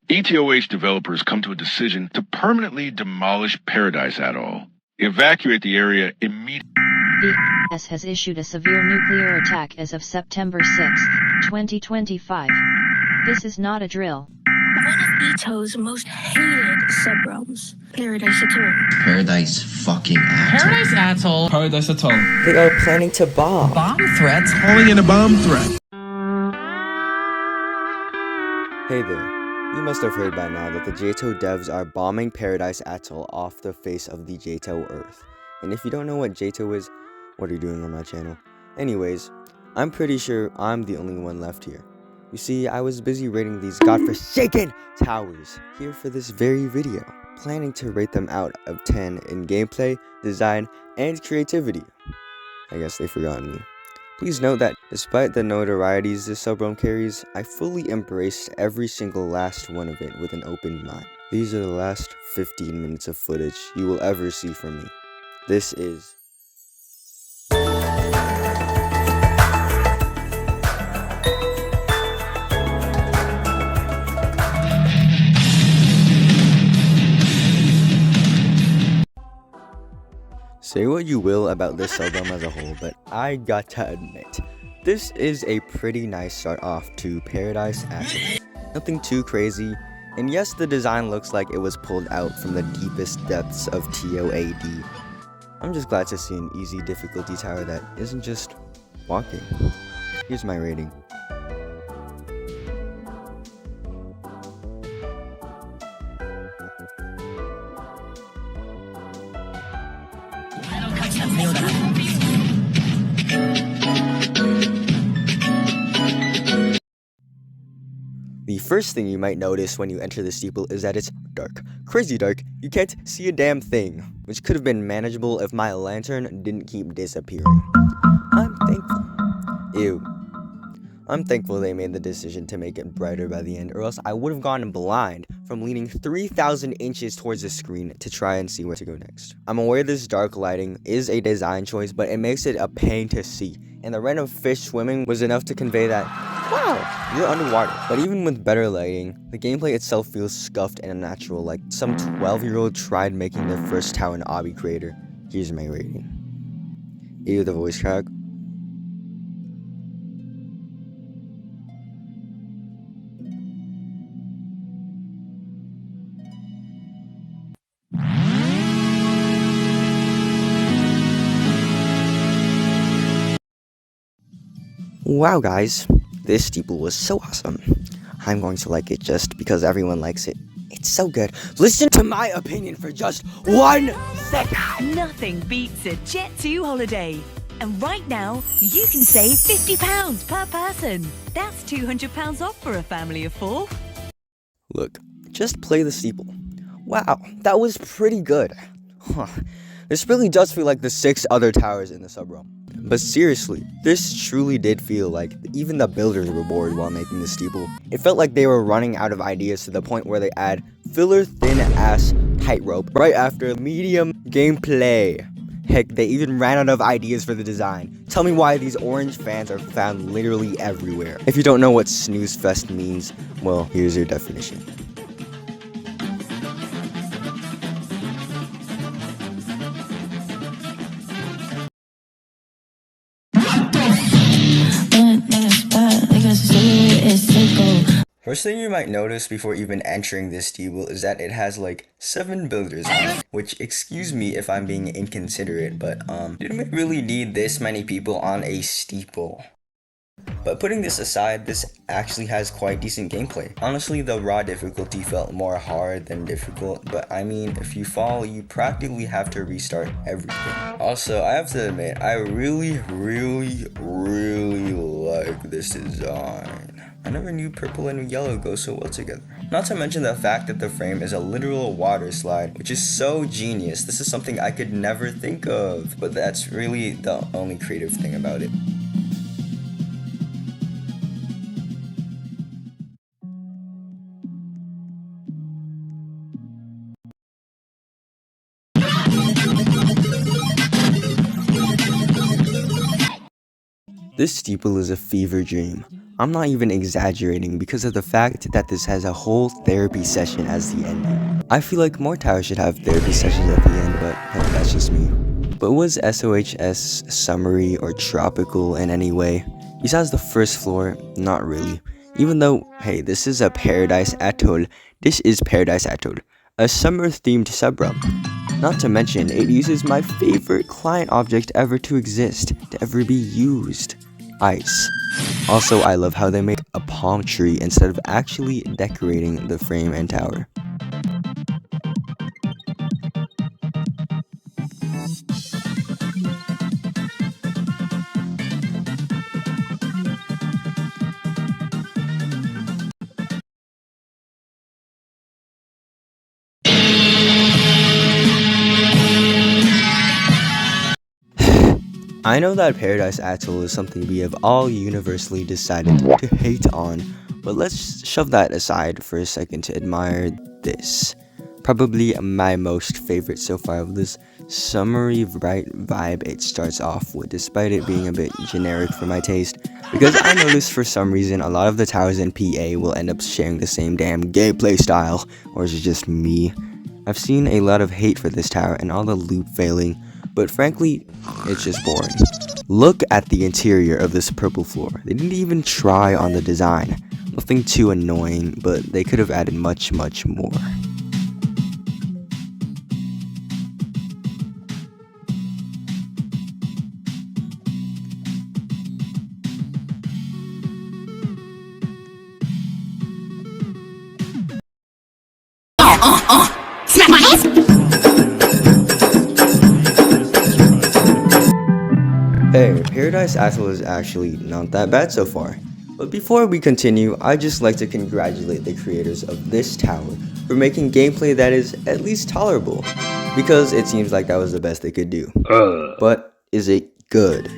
EToH developers come to a decision to permanently demolish Paradise Atoll. Evacuate the area immediately. The U.S. has issued a severe nuclear attack as of September 6, 2025. This is not a drill. One of EToH's most hated subrealms, Paradise Atoll. Paradise fucking Atoll. Paradise Atoll. Paradise Atoll. They are planning to bomb. Bomb threats. Calling in a bomb threat. Hey there. You must have heard by now that the JToH devs are bombing Paradise Atoll off the face of the JToH Earth. And if you don't know what JToH is, what are you doing on my channel? Anyways, I'm pretty sure I'm the only one left here. You see, I was busy rating these godforsaken towers here for this very video, planning to rate them out of 10 in gameplay, design, and creativity. I guess they forgot me. Please note that despite the notorieties this subrealm carries, I fully embraced every single last one of it with an open mind. These are the last 15 minutes of footage you will ever see from me. This is... Say what you will about this subrealm as a whole, but I got to admit, this is a pretty nice start off to Paradise Atoll. Nothing too crazy, and yes, the design looks like it was pulled out from the deepest depths of TOAD. I'm just glad to see an easy difficulty tower that isn't just walking. Here's my rating. The first thing you might notice when you enter the steeple is that it's dark. Crazy dark. You can't see a damn thing, which could have been manageable if my lantern didn't keep disappearing. I'm thankful. Ew. I'm thankful they made the decision to make it brighter by the end, or else I would have gone blind from leaning 3,000 inches towards the screen to try and see where to go next. I'm aware this dark lighting is a design choice, but it makes it a pain to see, and the random fish swimming was enough to convey that, wow, you're underwater. But even with better lighting, the gameplay itself feels scuffed and unnatural, like some 12-year-old tried making their first tower in Obby Creator. Here's my rating. Ew, the voice crack. Wow guys, this steeple was so awesome. I'm going to like it just because everyone likes it. It's so good. Listen to my opinion for just 1 second. Nothing beats a Jet2 holiday. And right now, you can save £50 per person. That's £200 off for a family of 4. Look, just play the steeple. Wow, that was pretty good. Huh. This really does feel like the 6 other towers in the subrealm. But seriously, this truly did feel like even the builders were bored while making the steeple. It felt like they were running out of ideas to the point where they add filler thin ass tightrope right after medium gameplay. Heck, they even ran out of ideas for the design. Tell me why these orange fans are found literally everywhere. If you don't know what snooze fest means, well, here's your definition. First thing you might notice before even entering this steeple is that it has like 7 builders on it, which, excuse me if I'm being inconsiderate, but didn't we really need this many people on a steeple? But putting this aside, this actually has quite decent gameplay. Honestly, the raw difficulty felt more hard than difficult, but I mean, if you fall, you practically have to restart everything. Also, I have to admit, I really like this design. I never knew purple and yellow go so well together. Not to mention the fact that the frame is a literal water slide, which is so genius. This is something I could never think of, but that's really the only creative thing about it. This steeple is a fever dream. I'm not even exaggerating because of the fact that this has a whole therapy session as the ending. I feel like more towers should have therapy sessions at the end, but hey, that's just me. But was SOHS summery or tropical in any way? Besides the first floor, not really. Even though, hey, this is a Paradise Atoll. This is Paradise Atoll, a summer-themed subrealm. Not to mention, it uses my favorite client object ever to exist, to ever be used. Ice. Also, I love how they make a palm tree instead of actually decorating the frame and tower. I know that Paradise Atoll is something we have all universally decided to hate on, but let's shove that aside for a second to admire this. Probably my most favorite so far of this summery bright vibe it starts off with, despite it being a bit generic for my taste, because I noticed for some reason a lot of the towers in PA will end up sharing the same damn gameplay style, or is it just me? I've seen a lot of hate for this tower and all the loop failing, but frankly, it's just boring. Look at the interior of this purple floor. They didn't even try on the design. Nothing too annoying, but they could have added much more. Smack my ass! Hey, Paradise Atoll is actually not that bad so far. But before we continue, I'd just like to congratulate the creators of this tower for making gameplay that is at least tolerable, because it seems like that was the best they could do. But is it good?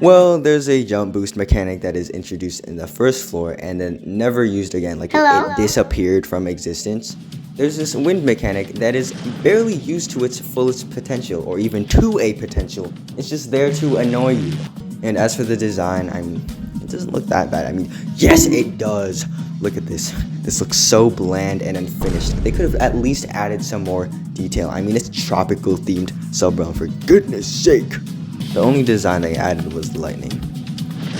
Well, there's a jump boost mechanic that is introduced in the first floor and then never used again, like it disappeared from existence. There's this wind mechanic that is barely used to its fullest potential, or even to a potential. It's just there to annoy you. And as for the design, I mean, it doesn't look that bad. I mean, yes, it does. Look at this. This looks so bland and unfinished. They could have at least added some more detail. I mean, it's tropical themed subrealm, for goodness sake. The only design they added was the lightning.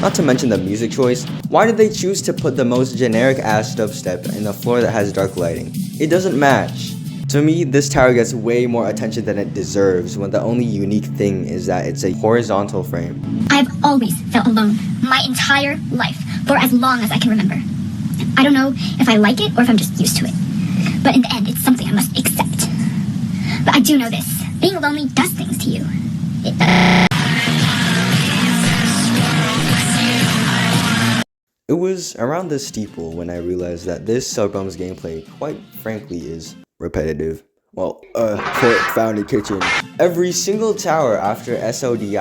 Not to mention the music choice. Why did they choose to put the most generic ass dubstep in a floor that has dark lighting? It doesn't match. To me, this tower gets way more attention than it deserves when the only unique thing is that it's a horizontal frame. I've always felt alone my entire life, for as long as I can remember. I don't know if I like it or if I'm just used to it. But in the end, it's something I must accept. But I do know this. Being lonely does things to you. It was around this steeple when I realized that this subrealm's gameplay, quite frankly, is repetitive. Well, court found a kitchen. Every single tower after SODI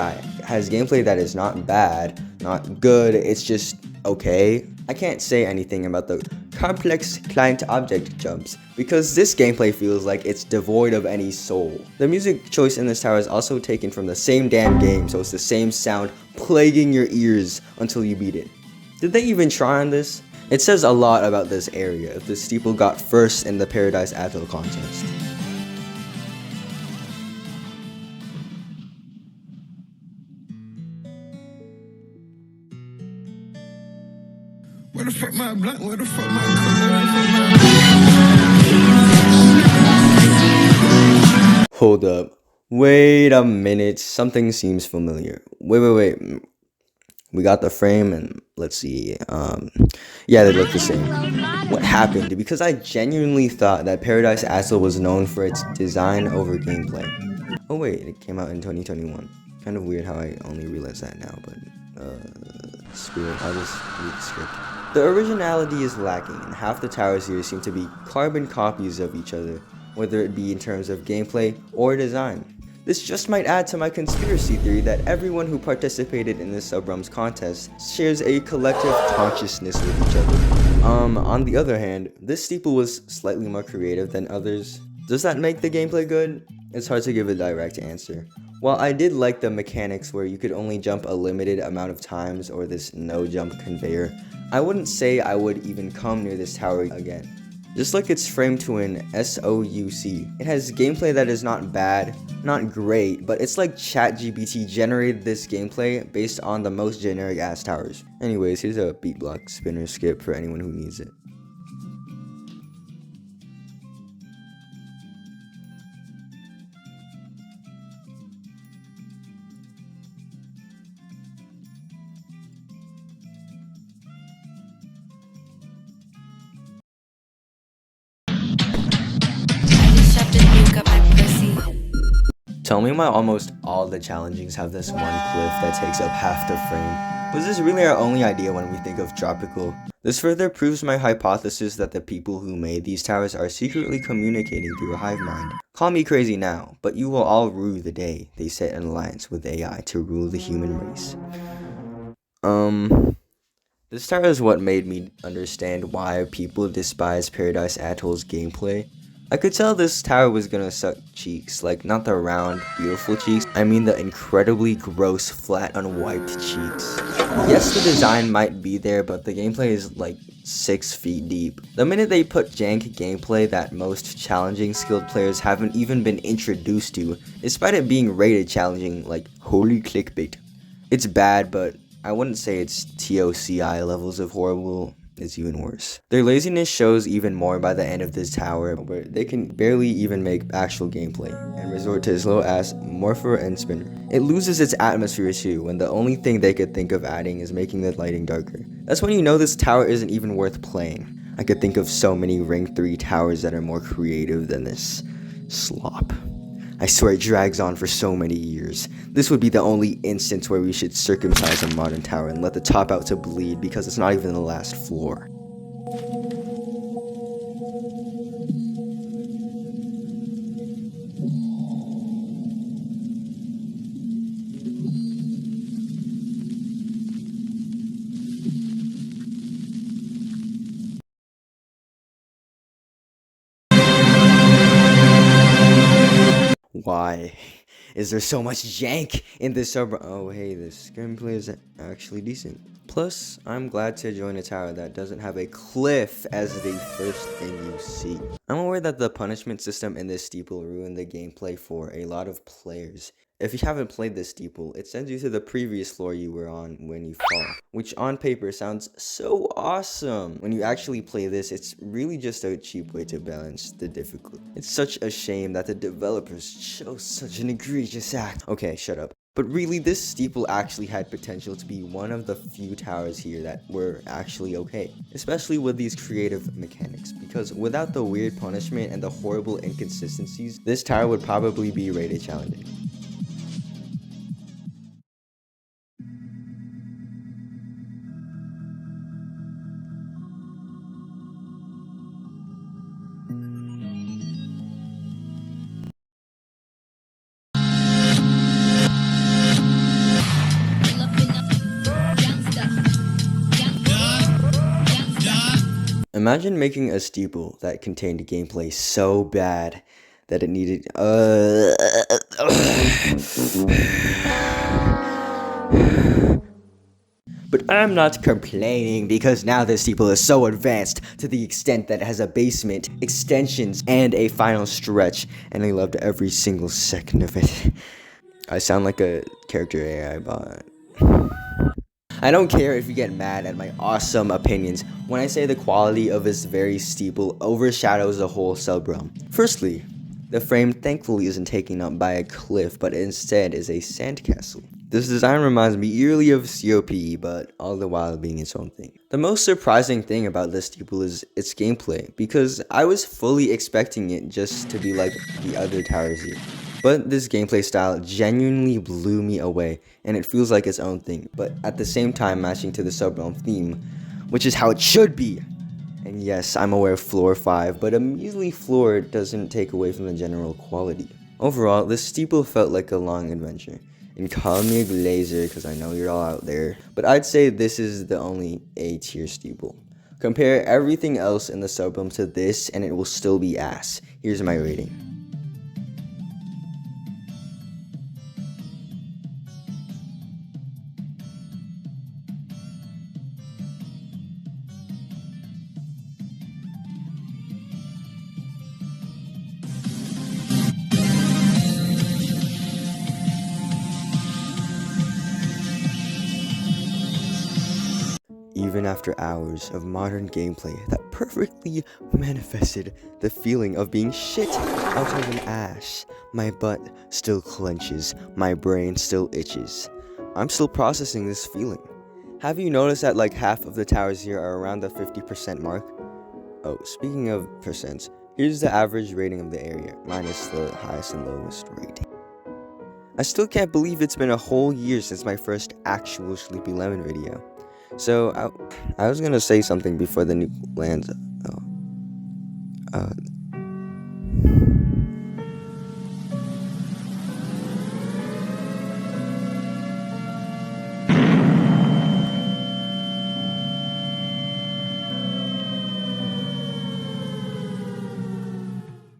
has gameplay that is not bad, not good, it's just okay. I can't say anything about the complex client object jumps, because this gameplay feels like it's devoid of any soul. The music choice in this tower is also taken from the same damn game, so it's the same sound plaguing your ears until you beat it. Did they even try on this? It says a lot about this area if the steeple got first in the Paradise Atoll contest. Where the fuck my blunt? Where the fuck my Hold up. Wait a minute. Something seems familiar. Wait. We got the frame and let's see. Yeah, they look the same. What happened? Because I genuinely thought that Paradise Atoll was known for its design over gameplay. Oh wait, it came out in 2021. Kind of weird how I only realized that now, but screw it, I'll just read the script. The originality is lacking, and half the towers here seem to be carbon copies of each other, whether it be in terms of gameplay or design. This just might add to my conspiracy theory that everyone who participated in this subrealm's contest shares a collective consciousness with each other. On the other hand, this steeple was slightly more creative than others. Does that make the gameplay good? It's hard to give a direct answer. While I did like the mechanics where you could only jump a limited amount of times or this no jump conveyor, I wouldn't say I would even come near this tower again. Just like it's framed to an SOUC, it has gameplay that is not bad, not great, but it's like ChatGPT generated this gameplay based on the most generic ass towers. Anyways, here's a beat block spinner skip for anyone who needs it. Tell me why almost all the challengings have this one cliff that takes up half the frame. Was this really our only idea when we think of tropical? This further proves my hypothesis that the people who made these towers are secretly communicating through a hive mind. Call me crazy now, but you will all rue the day they set an alliance with AI to rule the human race. This tower is what made me understand why people despise Paradise Atoll's gameplay. I could tell this tower was gonna suck cheeks, like not the round, beautiful cheeks, I mean the incredibly gross, flat, unwiped cheeks. Yes, the design might be there, but the gameplay is like 6 feet deep. The minute they put jank gameplay that most challenging skilled players haven't even been introduced to, despite it being rated challenging, like holy clickbait. It's bad, but I wouldn't say it's TOCI levels of horrible. It's even worse. Their laziness shows even more by the end of this tower, where they can barely even make actual gameplay and resort to slow ass morpher and spinner. It loses its atmosphere too when the only thing they could think of adding is making the lighting darker. That's when you know this tower isn't even worth playing. I could think of so many rank 3 towers that are more creative than this slop. I swear it drags on for so many years. This would be the only instance where we should circumcise a modern tower and let the top out to bleed because it's not even the last floor. Why is there so much jank in this server? Oh hey, this gameplay is actually decent. Plus, I'm glad to join a tower that doesn't have a cliff as the first thing you see. I'm aware that the punishment system in this steeple ruined the gameplay for a lot of players. If you haven't played this steeple, it sends you to the previous floor you were on when you fall, which on paper sounds so awesome. When you actually play this, it's really just a cheap way to balance the difficulty. It's such a shame that the developers chose such an egregious act. Okay, shut up. But really, this steeple actually had potential to be one of the few towers here that were actually okay, especially with these creative mechanics, because without the weird punishment and the horrible inconsistencies, this tower would probably be rated challenging. Imagine making a steeple that contained gameplay so bad that it needed But I'm not complaining because now this steeple is so advanced to the extent that it has a basement, extensions, and a final stretch, and I loved every single second of it. I sound like a character AI bot. I don't care if you get mad at my awesome opinions when I say the quality of this very steeple overshadows the whole subrealm. Firstly, the frame thankfully isn't taken up by a cliff, but instead is a sandcastle. This design reminds me eerily of COPE, but all the while being its own thing. The most surprising thing about this steeple is its gameplay, because I was fully expecting it just to be like the other towers here. But this gameplay style genuinely blew me away, and it feels like its own thing, but at the same time matching to the subrealm theme, which is how it should be. And yes, I'm aware of floor 5, but a measly floor doesn't take away from the general quality. Overall, this steeple felt like a long adventure. And call me a glazer because I know you're all out there, but I'd say this is the only A tier steeple. Compare everything else in the subrealm to this and it will still be ass. Here's my rating. after hours of modern gameplay that perfectly manifested the feeling of being shit out of an ass. My butt still clenches, my brain still itches. I'm still processing this feeling. Have you noticed that like half of the towers here are around the 50% mark? Oh, speaking of percents, here's the average rating of the area, minus the highest and lowest rating. I still can't believe it's been a whole year since my first actual Sleepylemon video. So, I was gonna say something before the nuke lands.